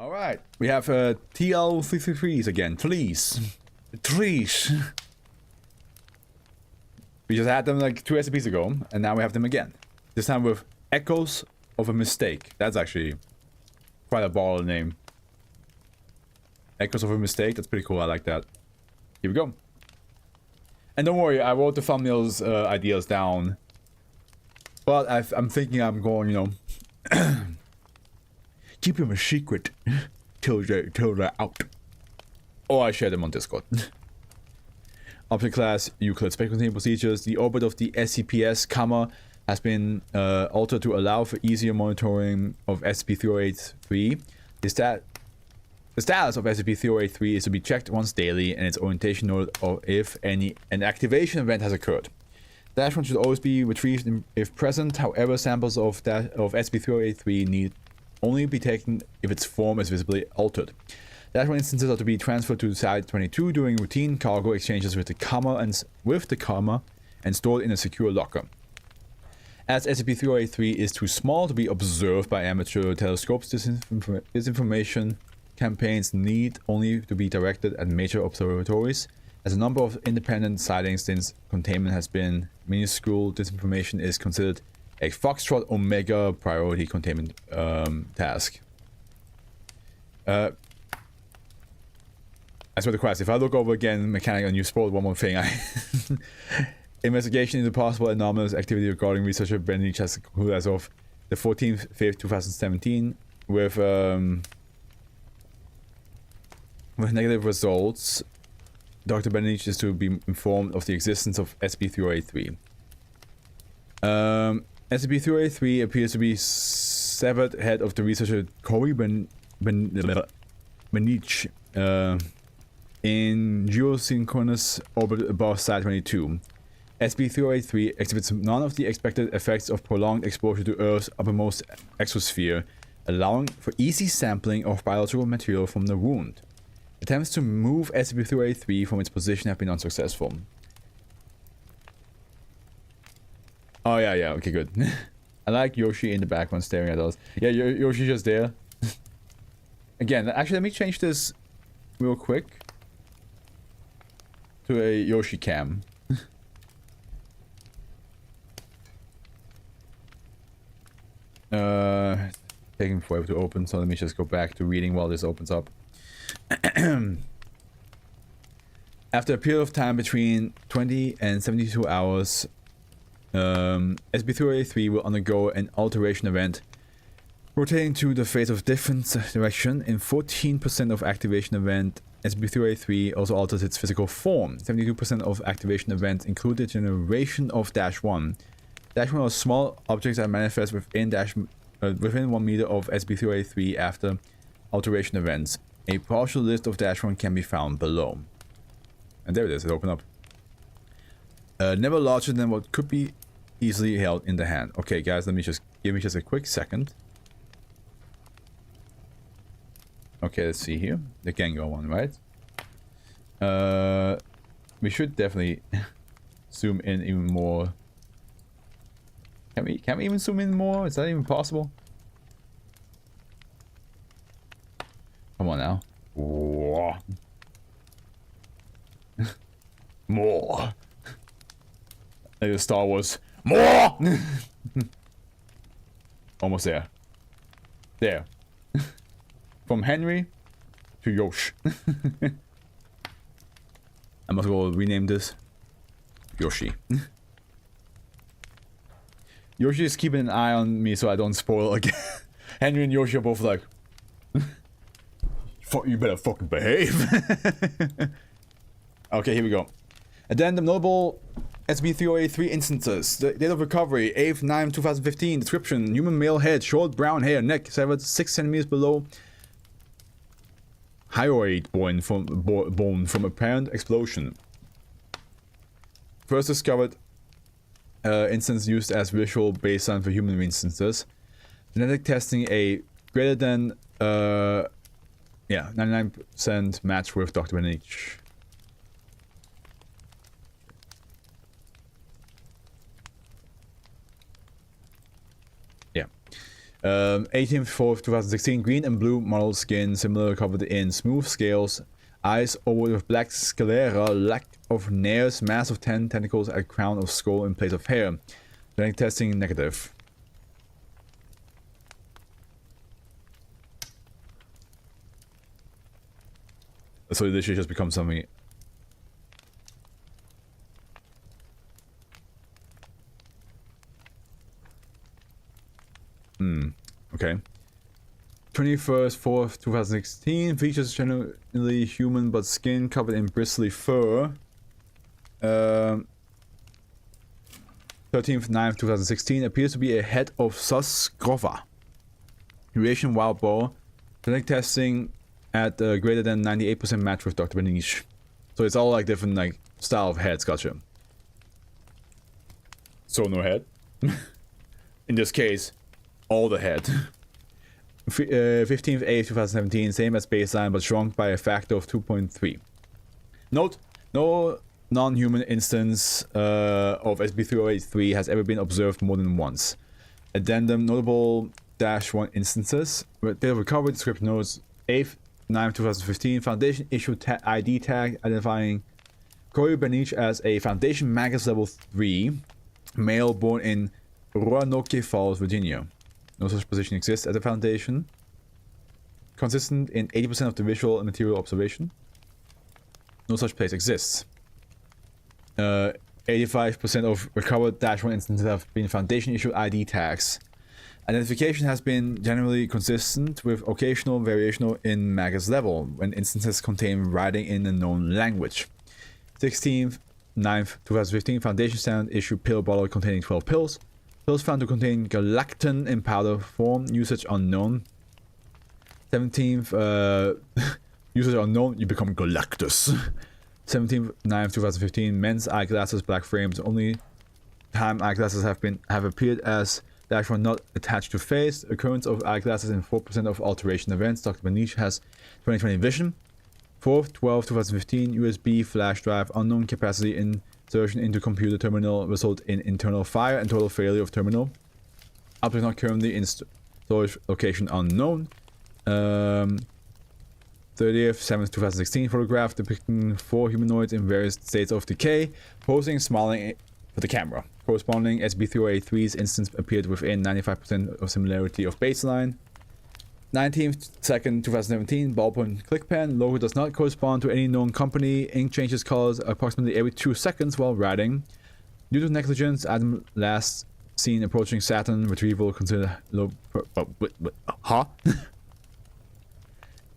All right, we have TL333s again. Please. We just had them like 2 SCPs ago, and now we have them again. This time with Echoes of a Mistake. That's actually quite a baller name. Echoes of a Mistake. That's pretty cool. I like that. Here we go. And don't worry, I wrote the thumbnails ideas down. But I'm thinking I'm going, you know, keep them a secret till they're out. Or I share them on Discord. Object class Euclid. Speculative procedures. The orbit of the SCPS, has been altered to allow for easier monitoring of SCP-3083. The status of SCP-3083 is to be checked once daily, and its orientation noted or if an activation event has occurred. -1 should always be retrieved if present. However, samples of SCP-3083 need only be taken if its form is visibly altered. -1 instances are to be transferred to Site 22 during routine cargo exchanges with the comma and stored in a secure locker. As SCP-3083 is too small to be observed by amateur telescopes, disinformation campaigns need only to be directed at major observatories. As a number of independent sightings since containment has been minuscule, disinformation is considered a Foxtrot Omega priority containment task. I swear to Christ, if I look over again mechanic and you spoiled one more thing, investigation into possible anomalous activity regarding researcher Benich has concluded as of the 14th, 5th, 2017 with negative results. Dr. Benich is to be informed of the existence of SCP-3083. SCP-3083 appears to be severed head of the researcher Corey Benich in geosynchronous orbit above Site 22. SCP-3083 exhibits none of the expected effects of prolonged exposure to Earth's uppermost exosphere, allowing for easy sampling of biological material from the wound. Attempts to move SCP-3083 from its position have been unsuccessful. Oh yeah, okay, good. I like Yoshi in the background staring at us. Yeah, Yoshi's just there. Again, actually, let me change this real quick to a Yoshi cam. Taking forever to open, so let me just go back to reading while this opens up. After a period of time between 20 and 72 hours, SCP-3083 will undergo an alteration event, rotating to the face of different direction. In 14% of activation event, SCP-3083 also alters its physical form. 72% of activation events include the generation of -1. -1 are small objects that manifest within 1 meter of SCP-3083 after alteration events. A partial list of -1 can be found below. And there it is, it opened up. Never larger than what could be easily held in the hand. Okay, guys, give me just a quick second. Okay, let's see here. The Gengar one, right? We should definitely zoom in even more. Can we even zoom in more? Is that even possible? Come on now. Whoa. More. Like Star Wars. More! Almost there. There. From Henry to Yosh. I must go rename this Yoshi. Yoshi is keeping an eye on me so I don't spoil again. Henry and Yoshi are both like, you better fucking behave. Okay, here we go. Addendum notable SCP-3083 instances. The date of recovery, 8/9/2015. Description, human male head, short brown hair, neck severed 6 centimeters below hyoid bone from apparent explosion. First discovered instance used as visual baseline for human instances. Genetic testing a greater than 99% match with Dr. Benich. 18th 4th 2016, green and blue model skin, similar, covered in smooth scales, eyes over with black sclera, lack of nails, mass of 10 tentacles at crown of skull in place of hair. Genetic testing negative. So this should just become something. Okay. 21st 4th 2016, features generally human but skin covered in bristly fur. 13th 9th 2016, appears to be a head of sus grova. Duration wild boar. Genetic testing at greater than 98% match with Dr. Benich. So it's all like different like style of heads, gotcha. So no head. In this case, all the head. 15th 8th 2017, same as baseline but shrunk by a factor of 2.3. Note, no non-human instance of SCP-3083 has ever been observed more than once. Addendum, notable -1 instances. Data recovery description notes 8th 9th 2015, Foundation issued ID tag identifying Corey Benich as a Foundation Magus level 3 male born in Roanoke Falls, Virginia. No such position exists at the Foundation. Consistent in 80% of the visual and material observation. No such place exists. 85% of recovered -1 instances have been Foundation issued ID tags. Identification has been generally consistent with occasional variation in Magus level when instances contain writing in a known language. 16th 9th 2015, Foundation standard issue pill bottle containing 12 pills. Pills found to contain galactan in powder form. Usage unknown. 17th, usage unknown, you become Galactus. 17th 9th 2015, men's eyeglasses, black frames. Only time eyeglasses have appeared as -1 not attached to face. Occurrence of eyeglasses in 4% of alteration events. Dr. Benich has 20/20 vision. 4th 12th 2015, USB flash drive, unknown capacity insertion into computer terminal result in internal fire and total failure of terminal. Object not currently in storage location unknown. 30th 7th 2016, photograph depicting 4 humanoids in various states of decay, posing, smiling for the camera. Corresponding SCP-3083's instance appeared within 95% of similarity of baseline. 19th 2nd 2017, ballpoint click pen. Logo does not correspond to any known company. Ink changes colors approximately every 2 seconds while writing. Due to negligence, item last seen approaching Saturn. Retrieval considered low. Huh?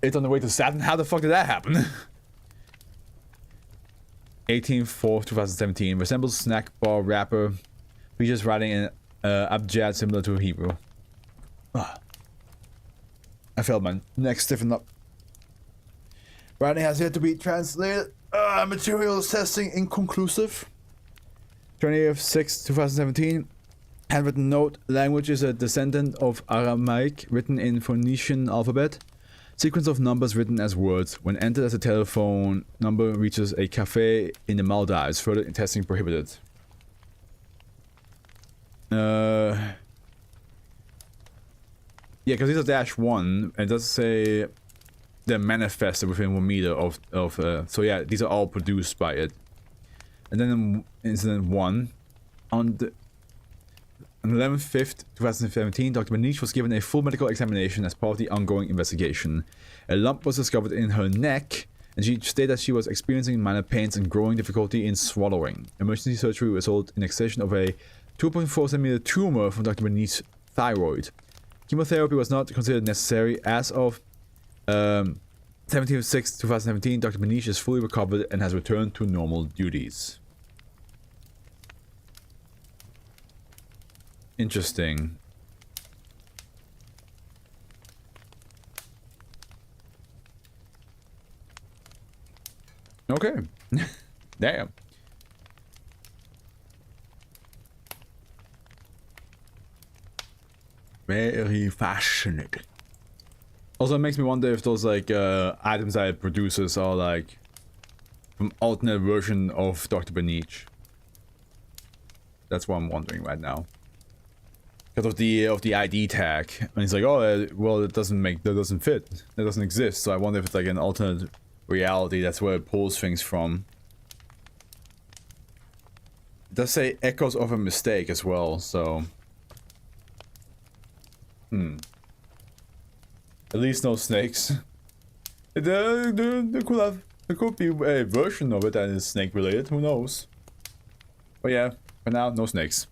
It's on the way to Saturn? How the fuck did that happen? 18th 4th 2017, resembles snack bar wrapper. Features writing in abjad similar to Hebrew. I felt my neck stiffen up. Writing has yet to be translated. Materials testing inconclusive. 20th 6th 2017. Handwritten note. Language is a descendant of Aramaic, written in Phoenician alphabet. Sequence of numbers written as words. When entered as a telephone number reaches a cafe in the Maldives. Further testing prohibited. Yeah, because these are -1, and it does say they're manifested within 1 meter of so yeah, these are all produced by it. And then in incident 1, on the 11th 5th 2017, Dr. Benich was given a full medical examination as part of the ongoing investigation. A lump was discovered in her neck, and she stated that she was experiencing minor pains and growing difficulty in swallowing. Emergency surgery resulted in excision of a 2.4 cm tumor from Dr. Benich's thyroid. Chemotherapy was not considered necessary. As of 17th 6th 2017, Dr. Benich is fully recovered and has returned to normal duties. Interesting. Okay. Damn. Very fascinating. Also, it makes me wonder if those like items that it produces are like an alternate version of Dr. Benich. That's what I'm wondering right now. because of the ID tag. And he's like, oh, well, that doesn't fit. That doesn't exist. So I wonder if it's like an alternate reality. That's where it pulls things from. It does say echoes of a mistake as well, so... At least no snakes. There could be a version of it that is snake related, who knows. But yeah, for now, no snakes.